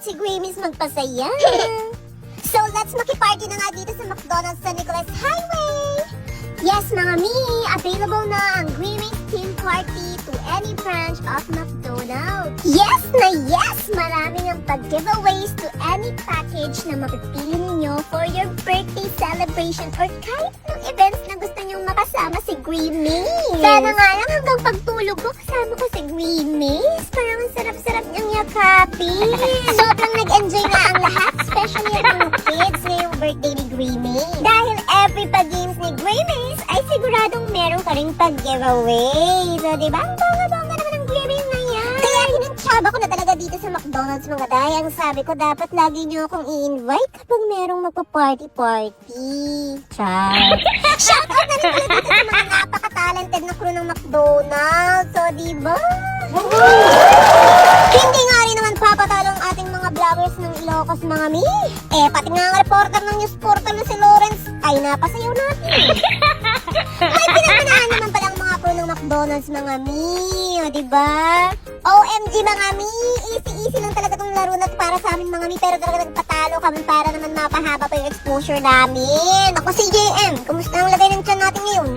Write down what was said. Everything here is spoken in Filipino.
si Grammys magpasaya. So, let's makiparty na nga dito sa McDonald's sa Nicolas Highway! Yes, mga mi! Available na ang Grammys Team Party to any branch of McDonald's. Yes na yes! Maraming ang pag-giveaways to any package na mapipili ninyo for your birthday celebration or kahit anong events na gusto nyong makasama si Grammys. Sana nga lang hanggang pagtulog ko kasama ko si Grammys. Parang ang sarap-sarap niyang yakapin. Sobrang nag-enjoy na ang lahat, especially ang mga kids ngayong birthday ni Grammys. Dahil every pag-games ni Grammys ay siguradong meron ka rin pag-giveaway. So, diba? Ang bongga-bongga naman ang Grammys na yan. Kaya hinintsaba ko na talaga dito sa McDonald's mga day. Ang sabi ko, dapat lagi niyo akong i-invite kapag merong magpa-party-party. Char. Shoutout na rin pala dito sa mga napaka-talented na crew ng McDonald's. So, diba? Hindi nga rin naman papatalo ang ating mga vloggers ng Ilocos mga mi. Pati nga ang reporter ng news portal na si Lawrence ay napasayaw natin. May pinagmanaan naman pala ang mga crew ng McDonald's mga mi. O diba? OMG mga mi. Easy lang talaga tong laro na para sa amin mga mi. Pero talaga nagpatalo kami para naman mapahaba pa yung exposure namin. Ako si JM. Kumusta ang lagay ng tiyan natin ngayon?